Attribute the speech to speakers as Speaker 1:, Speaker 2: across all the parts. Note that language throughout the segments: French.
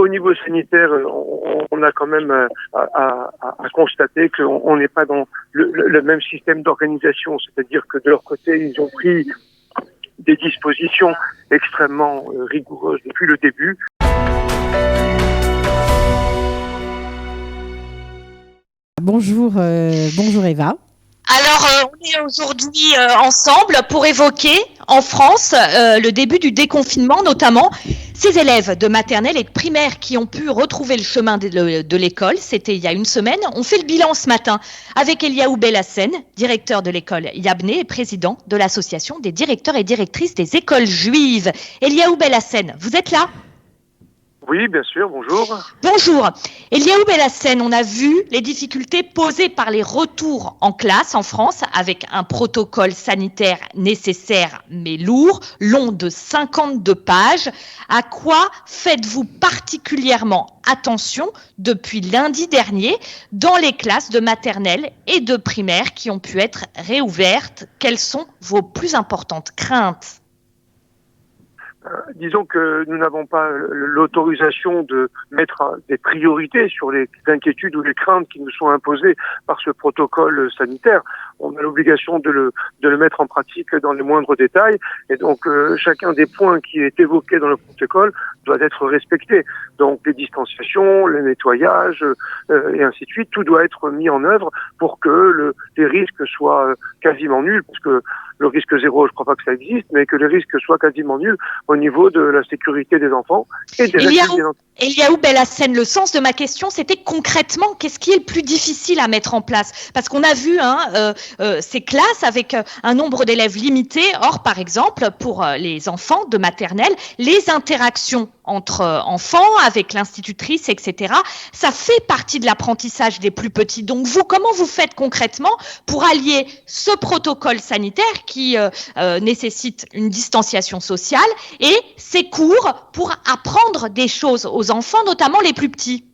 Speaker 1: au niveau sanitaire, on a quand même à constater qu'on n'est pas dans le même système d'organisation. C'est-à-dire que de leur côté, ils ont pris des dispositions extrêmement rigoureuses depuis le début.
Speaker 2: Bonjour Eva.
Speaker 3: Alors, on est aujourd'hui ensemble pour évoquer en France le début du déconfinement, notamment ces élèves de maternelle et de primaire qui ont pu retrouver le chemin de l'école. C'était il y a une semaine. On fait le bilan ce matin avec Eliaou Bellassène, directeur de l'école Yabné et président de l'association des directeurs et directrices des écoles juives. Eliaou Bellassène, vous êtes là ?
Speaker 1: Oui, bien sûr, bonjour.
Speaker 3: Bonjour. Eliaou Bellassène, on a vu les difficultés posées par les retours en classe en France avec un protocole sanitaire nécessaire mais lourd, long de 52 pages. À quoi faites-vous particulièrement attention depuis lundi dernier dans les classes de maternelle et de primaire qui ont pu être réouvertes? Quelles sont vos plus importantes craintes ?
Speaker 1: Disons que nous n'avons pas l'autorisation de mettre des priorités sur les inquiétudes ou les craintes qui nous sont imposées par ce protocole sanitaire. On a l'obligation de le mettre en pratique dans les moindres détails et donc chacun des points qui est évoqué dans le protocole doit être respecté. Donc les distanciations, le nettoyage et ainsi de suite, tout doit être mis en œuvre pour que les risques soient quasiment nuls, parce que le risque zéro, je ne crois pas que ça existe, mais que les risques soient quasiment nuls au niveau de la sécurité des enfants et des adultes.
Speaker 3: Eliaou Bellassène, le sens de ma question, c'était concrètement, qu'est-ce qui est le plus difficile à mettre en place ? Parce qu'on a vu ces classes avec un nombre d'élèves limité. Or, par exemple, pour les enfants de maternelle, les interactions entre enfants, avec l'institutrice, etc., ça fait partie de l'apprentissage des plus petits. Donc vous, comment vous faites concrètement pour allier ce protocole sanitaire qui nécessite une distanciation sociale et ces cours pour apprendre des choses aux enfants, notamment les plus petits?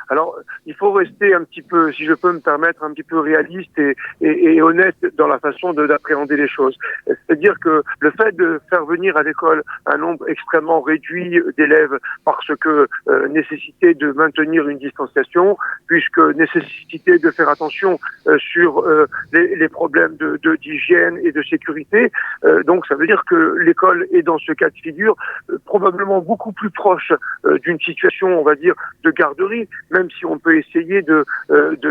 Speaker 1: Alors, il faut rester un petit peu, si je peux me permettre, un petit peu réaliste et honnête dans la façon d'appréhender les choses. C'est-à-dire que le fait de faire venir à l'école un nombre extrêmement réduit d'élèves parce que nécessité de maintenir une distanciation, puisque nécessité de faire attention sur les problèmes d'hygiène et de sécurité, donc ça veut dire que l'école est dans ce cas de figure probablement beaucoup plus proche d'une situation, on va dire, de garderie, même si on peut essayer de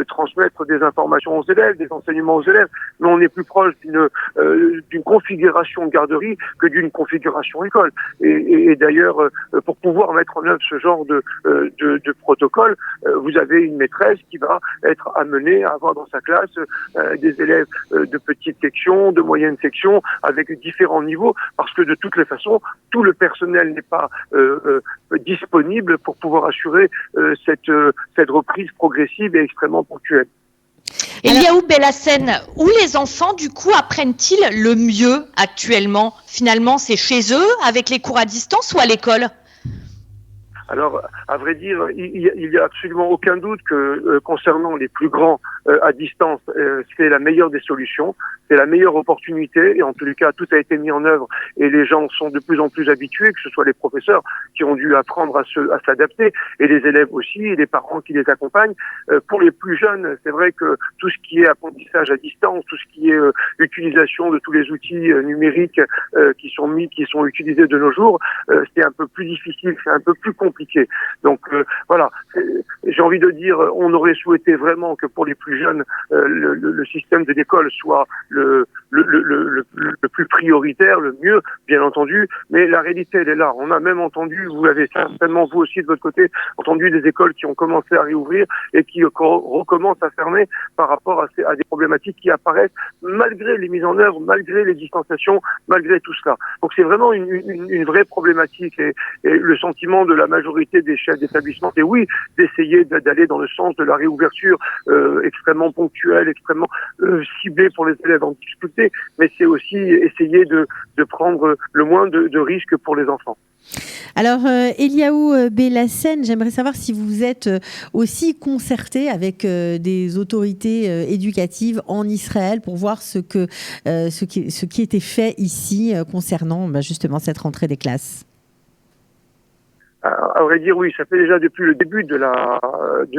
Speaker 1: transmettre des informations aux élèves, des enseignements aux élèves, mais on est plus proche d'une configuration garderie que d'une configuration école. Et d'ailleurs, pour pouvoir mettre en œuvre ce genre de protocole, vous avez une maîtresse qui va être amenée à avoir dans sa classe des élèves de petite section, de moyenne section, avec différents niveaux, parce que de toutes les façons, tout le personnel n'est pas disponible pour pouvoir assurer cette reprise progressive et extrêmement ponctuelle.
Speaker 3: Eliaou Bellassène, où les enfants, du coup, apprennent-ils le mieux actuellement? Finalement, c'est chez eux, avec les cours à distance ou à l'école?
Speaker 1: Alors, à vrai dire, il y a absolument aucun doute que concernant les plus grands à distance, c'est la meilleure des solutions, c'est la meilleure opportunité, et en tous les cas, tout a été mis en œuvre et les gens sont de plus en plus habitués, que ce soit les professeurs qui ont dû apprendre à s'adapter, et les élèves aussi, et les parents qui les accompagnent. Pour les plus jeunes, c'est vrai que tout ce qui est apprentissage à distance, tout ce qui est utilisation de tous les outils numériques qui sont utilisés de nos jours, c'est un peu plus difficile, c'est un peu plus compliqué. Donc voilà, j'ai envie de dire, on aurait souhaité vraiment que pour les plus jeunes, le système de l'école soit le plus prioritaire, le mieux, bien entendu, mais la réalité, elle est là. On a même entendu, vous l'avez certainement vous aussi de votre côté, entendu des écoles qui ont commencé à réouvrir et qui recommencent à fermer par rapport à des problématiques qui apparaissent malgré les mises en œuvre, malgré les distanciations, malgré tout cela. Donc c'est vraiment une vraie problématique et le sentiment de la majorité des chefs d'établissement, c'est oui, d'essayer d'aller dans le sens de la réouverture extrêmement ponctuelle, extrêmement ciblée pour les élèves en difficulté, mais c'est aussi essayer de prendre le moins de risques pour les enfants.
Speaker 2: Alors, Eliaou Bellassène, j'aimerais savoir si vous êtes aussi concerté avec des autorités éducatives en Israël pour voir ce qui était fait ici concernant justement cette rentrée des classes.
Speaker 1: À vrai dire, oui, ça fait déjà depuis le début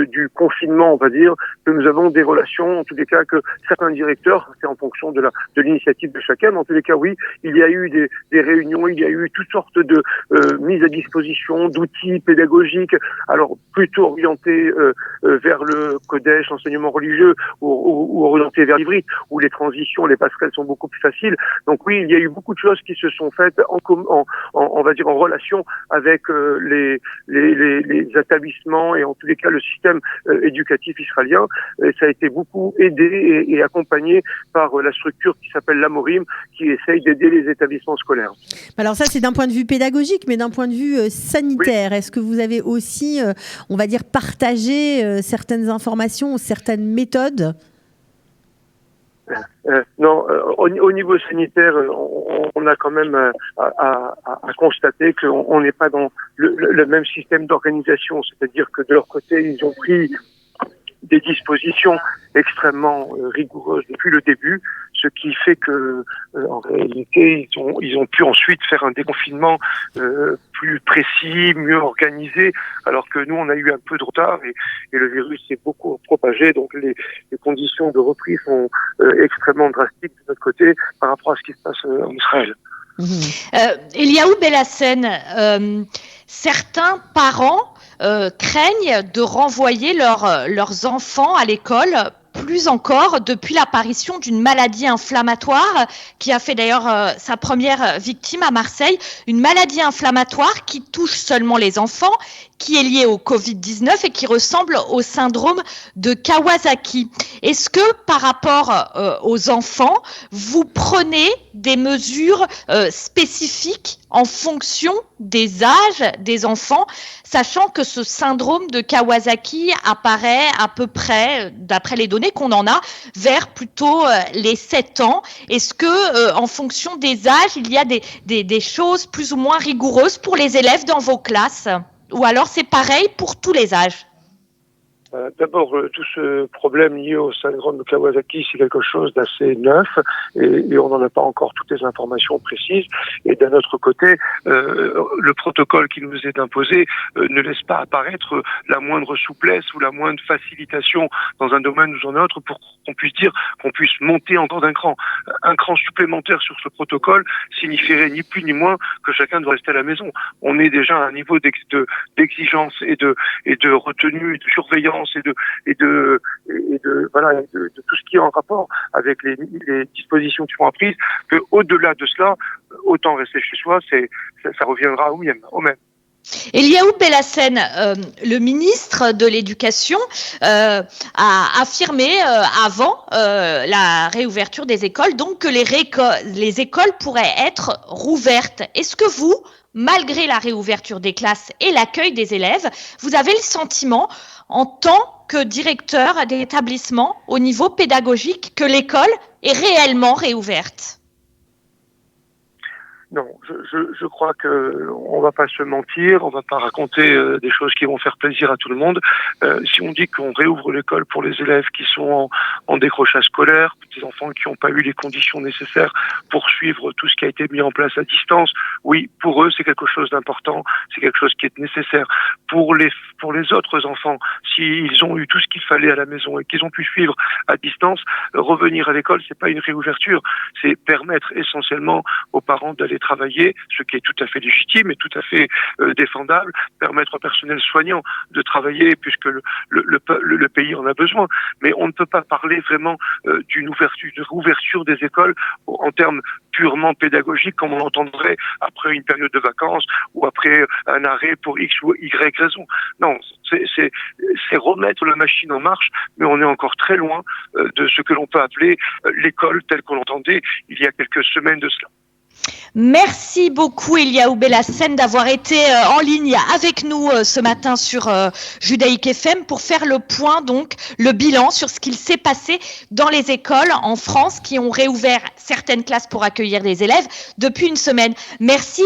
Speaker 1: du confinement, on va dire, que nous avons des relations, en tous les cas, que certains directeurs, c'est en fonction de l'initiative de chacun, mais en tous les cas, oui, il y a eu des réunions, il y a eu toutes sortes de mises à disposition d'outils pédagogiques, alors plutôt orientés vers le Kodesh, l'enseignement religieux, ou orientés vers l'ivrit, où les transitions, les passerelles sont beaucoup plus faciles. Donc oui, il y a eu beaucoup de choses qui se sont faites on va dire en relation avec les établissements et en tous les cas le système éducatif israélien. Et ça a été beaucoup aidé et accompagné par la structure qui s'appelle l'Amorim, qui essaye d'aider les établissements scolaires.
Speaker 2: Alors ça, c'est d'un point de vue pédagogique, mais d'un point de vue sanitaire,
Speaker 1: oui.
Speaker 2: Est-ce que vous avez aussi, on va dire, partagé certaines informations ou certaines méthodes ?
Speaker 1: Non, au niveau sanitaire, on a quand même à constater qu'on n'est pas dans le même système d'organisation. C'est-à-dire que de leur côté, ils ont pris des dispositions extrêmement rigoureuses depuis le début, ce qui fait que en réalité ils ont pu ensuite faire un déconfinement plus précis, mieux organisé, alors que nous on a eu un peu de retard et le virus s'est beaucoup propagé, donc les conditions de reprise sont extrêmement drastiques de notre côté par rapport à ce qui se passe en Israël.
Speaker 3: Eliaou Bellassène, certains parents craignent de renvoyer leurs enfants à l'école, plus encore depuis l'apparition d'une maladie inflammatoire qui a fait d'ailleurs sa première victime à Marseille, une maladie inflammatoire qui touche seulement les enfants, qui est liée au Covid-19 et qui ressemble au syndrome de Kawasaki. Est-ce que par rapport aux enfants, vous prenez des mesures spécifiques en fonction des âges des enfants, sachant que ce syndrome de Kawasaki apparaît à peu près, d'après les données qu'on en a, vers plutôt les 7 ans. Est-ce que en fonction des âges, il y a des choses plus ou moins rigoureuses pour les élèves dans vos classes ? Ou alors c'est pareil pour tous les âges?
Speaker 1: D'abord, tout ce problème lié au syndrome de Kawasaki, c'est quelque chose d'assez neuf et on n'en a pas encore toutes les informations précises. Et d'un autre côté, le protocole qui nous est imposé ne laisse pas apparaître la moindre souplesse ou la moindre facilitation dans un domaine ou dans un autre pour qu'on puisse dire qu'on puisse monter encore d'un cran. Un cran supplémentaire sur ce protocole signifierait ni plus ni moins que chacun doit rester à la maison. On est déjà à un niveau d'exigence et de retenue et de surveillance et de tout ce qui est en rapport avec les dispositions qui sont prises, que au-delà de cela, autant rester chez soi, ça reviendra au même.
Speaker 3: Eliaou Bellassène, le ministre de l'Éducation, a affirmé avant la réouverture des écoles, donc que les écoles pourraient être rouvertes. Est-ce que vous, malgré la réouverture des classes et l'accueil des élèves, vous avez le sentiment, en tant que directeur d'établissement au niveau pédagogique, que l'école est réellement réouverte?
Speaker 1: Non, je crois que on va pas se mentir, on va pas raconter des choses qui vont faire plaisir à tout le monde. Si on dit qu'on réouvre l'école pour les élèves qui sont en décrochage scolaire, des enfants qui n'ont pas eu les conditions nécessaires pour suivre tout ce qui a été mis en place à distance, oui, pour eux c'est quelque chose d'important, c'est quelque chose qui est nécessaire. Pour les autres enfants, s'ils ont eu tout ce qu'il fallait à la maison et qu'ils ont pu suivre à distance, revenir à l'école, c'est pas une réouverture, c'est permettre essentiellement aux parents d'aller travailler, ce qui est tout à fait légitime et tout à fait défendable, permettre au personnel soignant de travailler puisque le pays en a besoin. Mais on ne peut pas parler vraiment d'une ouverture des écoles en termes purement pédagogiques comme on l'entendrait après une période de vacances ou après un arrêt pour X ou Y raison. Non, c'est remettre la machine en marche, mais on est encore très loin de ce que l'on peut appeler l'école telle qu'on l'entendait il y a quelques semaines de cela.
Speaker 3: Merci beaucoup Eliaou Bellassène d'avoir été en ligne avec nous ce matin sur Judaïque FM pour faire le point, donc le bilan sur ce qu'il s'est passé dans les écoles en France qui ont réouvert certaines classes pour accueillir les élèves depuis une semaine. Merci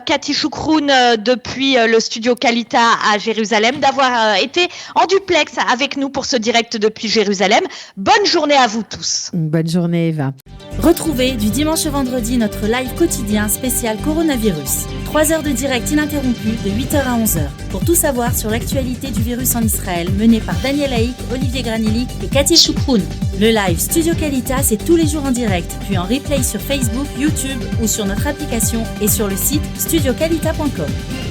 Speaker 3: Cathy Choukroun depuis le studio Kalita à Jérusalem d'avoir été en duplex avec nous pour ce direct depuis Jérusalem. Bonne journée à vous tous.
Speaker 2: Bonne journée Eva.
Speaker 4: Retrouvez du dimanche au vendredi notre live quotidien quotidien spécial coronavirus. 3 heures de direct ininterrompu de 8h à 11h. Pour tout savoir sur l'actualité du virus en Israël, mené par Daniel Haïk, Olivier Granelli et Cathy Choucroune. Le live Studio Qualitas, c'est tous les jours en direct, puis en replay sur Facebook, YouTube ou sur notre application et sur le site studioqualita.com.